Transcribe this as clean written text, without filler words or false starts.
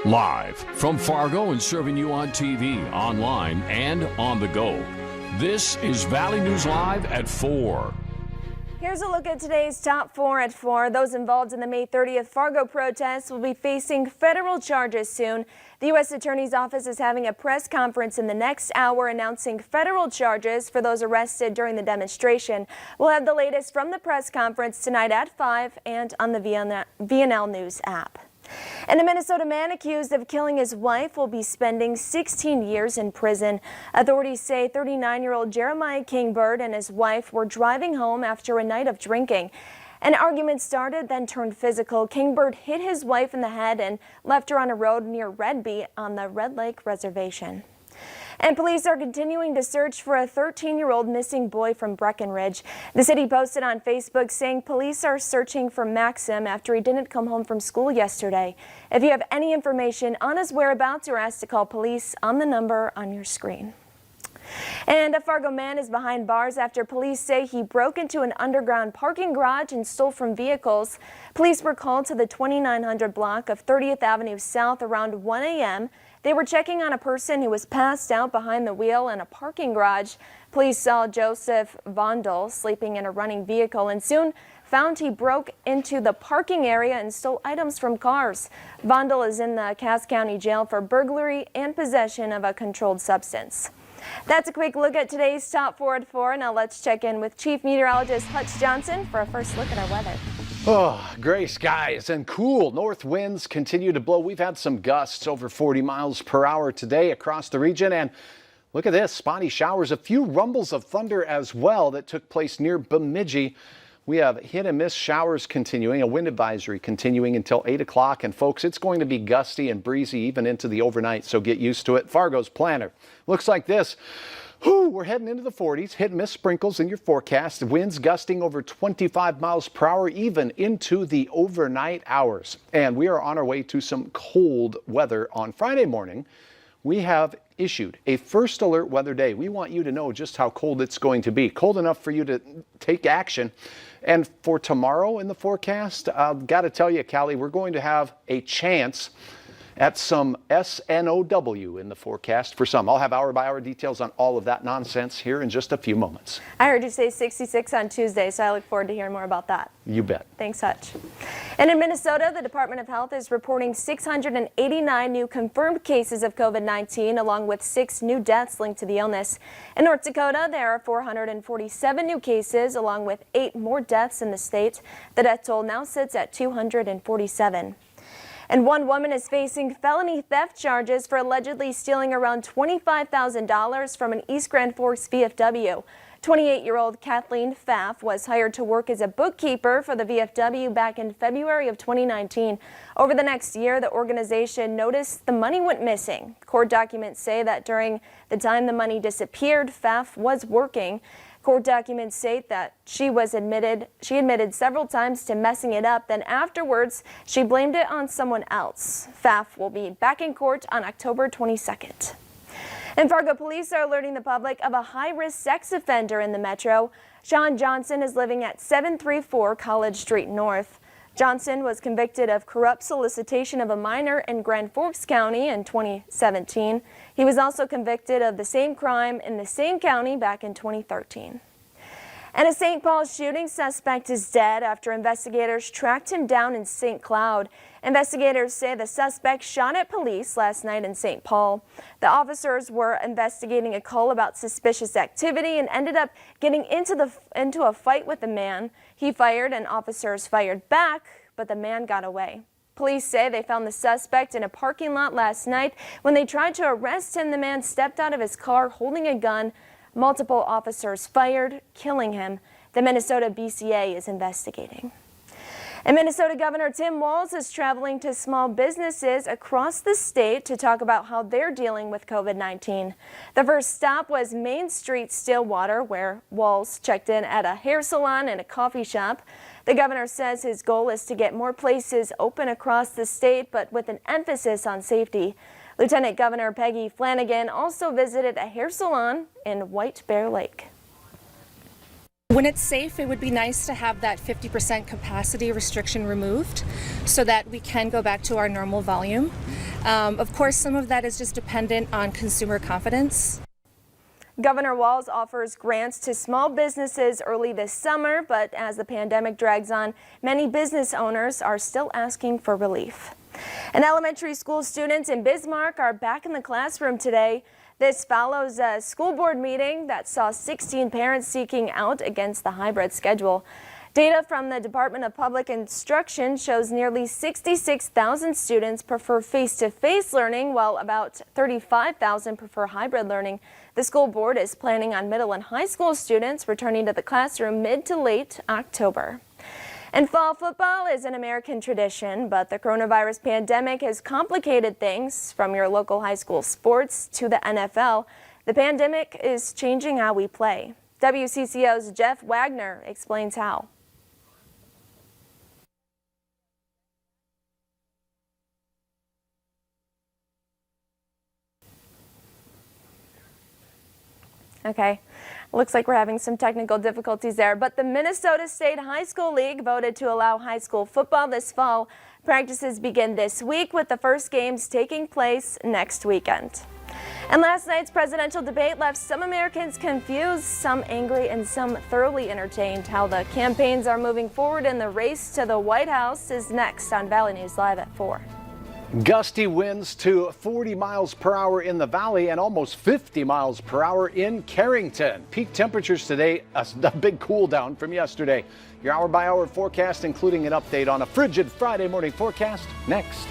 Live from Fargo and serving you on TV, online, and on the go. This is Valley News Live at 4. Here's a look at today's top 4 at 4. Those involved in the May 30th Fargo protests will be facing federal charges soon. The U.S. Attorney's Office is having a press conference in the next hour announcing federal charges for those arrested during the demonstration. We'll have the latest from the press conference tonight at 5 and on the VNL News app. And a Minnesota man accused of killing his wife will be spending 16 years in prison. Authorities say 39-year-old Jeremiah Kingbird and his wife were driving home after a night of drinking. An argument started, then turned physical. Kingbird hit his wife in the head and left her on a road near Redby on the Red Lake Reservation. And police are continuing to search for a 13-year-old missing boy from Breckenridge. The city posted on Facebook saying police are searching for Maxim after he didn't come home from school yesterday. If you have any information on his whereabouts, you're asked to call police on the number on your screen. And a Fargo man is behind bars after police say he broke into an underground parking garage and stole from vehicles. Police were called to the 2900 block of 30th Avenue South around 1 a.m. They were checking on a person who was passed out behind the wheel in a parking garage. Police saw Joseph Vondel sleeping in a running vehicle and soon found he broke into the parking area and stole items from cars. Vondel is in the Cass County Jail for burglary and possession of a controlled substance. That's a quick look at today's top 4 at 4. Now let's check in with Chief Meteorologist Hutch Johnson for a first look at our weather. Oh, gray skies and cool north winds continue to blow. We've had some gusts over 40 miles per hour today across the region. And look at this, spotty showers, a few rumbles of thunder as well that took place near Bemidji. We have hit and miss showers continuing, a wind advisory continuing until 8 o'clock. And folks, it's going to be gusty and breezy even into the overnight, so get used to it. Fargo's planner looks like this. We're heading into the 40s, hit and miss sprinkles in your forecast. Winds gusting over 25 miles per hour, even into the overnight hours. And we are on our way to some cold weather on Friday morning. We have issued a first alert weather day. We want you to know just how cold it's going to be. Cold enough for you to take action. And for tomorrow in the forecast, I've got to tell you, Callie, we're going to have a chance at some SNOW in the forecast for some. I'll have hour-by-hour details on all of that nonsense here in just a few moments. I heard you say 66 on Tuesday, so I look forward to hearing more about that. You bet. Thanks, Hutch. And in Minnesota, the Department of Health is reporting 689 new confirmed cases of COVID-19, along with 6 new deaths linked to the illness. In North Dakota, there are 447 new cases, along with 8 more deaths in the state. The death toll now sits at 247. And one woman is facing felony theft charges for allegedly stealing around $25,000 from an East Grand Forks VFW. 28-year-old Kathleen Pfaff was hired to work as a bookkeeper for the VFW back in February of 2019. Over the next year, the organization noticed the money went missing. Court documents say that during the time the money disappeared, Pfaff was working. Court documents state that she admitted several times to messing it up. Then afterwards, she blamed it on someone else. Pfaff will be back in court on October 22nd. And Fargo police are alerting the public of a high-risk sex offender in the metro. Sean Johnson is living at 734 College Street North. Johnson was convicted of corrupt solicitation of a minor in Grand Forks County in 2017. He was also convicted of the same crime in the same county back in 2013. And a St. Paul shooting suspect is dead after investigators tracked him down in St. Cloud. Investigators say the suspect shot at police last night in St. Paul. The officers were investigating a call about suspicious activity and ended up getting into a fight with the man. He fired and officers fired back, but the man got away. Police say they found the suspect in a parking lot last night. When they tried to arrest him, the man stepped out of his car holding a gun. Multiple officers fired, killing him. The Minnesota BCA is investigating. And Minnesota Governor Tim Walz is traveling to small businesses across the state to talk about how they're dealing with COVID-19. The first stop was Main Street, Stillwater, where Walz checked in at a hair salon and a coffee shop. The governor says his goal is to get more places open across the state, but with an emphasis on safety. Lieutenant Governor Peggy Flanagan also visited a hair salon in White Bear Lake. When it's safe, it would be nice to have that 50% capacity restriction removed so that we can go back to our normal volume. Of course, some of that is just dependent on consumer confidence. Governor Walz offers grants to small businesses early this summer, but as the pandemic drags on, many business owners are still asking for relief. And elementary school students in Bismarck are back in the classroom today. This follows a school board meeting that saw 16 parents seeking out against the hybrid schedule. Data from the Department of Public Instruction shows nearly 66,000 students prefer face-to-face learning, while about 35,000 prefer hybrid learning. The school board is planning on middle and high school students returning to the classroom mid to late October. And fall football is an American tradition, but the coronavirus pandemic has complicated things. From your local high school sports to the NFL, the pandemic is changing how we play. WCCO's Jeff Wagner explains how. Okay, looks like we're having some technical difficulties there, but the Minnesota State High School League voted to allow high school football this fall. Practices begin this week, with the first games taking place next weekend. And last night's presidential debate left some Americans confused, some angry, and some thoroughly entertained. How the campaigns are moving forward in the race to the White House is next on Valley News Live at 4. Gusty winds to 40 miles per hour in the valley and almost 50 miles per hour in Carrington. Peak temperatures today, a big cool down from yesterday. Your hour-by-hour forecast, including an update on a frigid Friday morning forecast, next.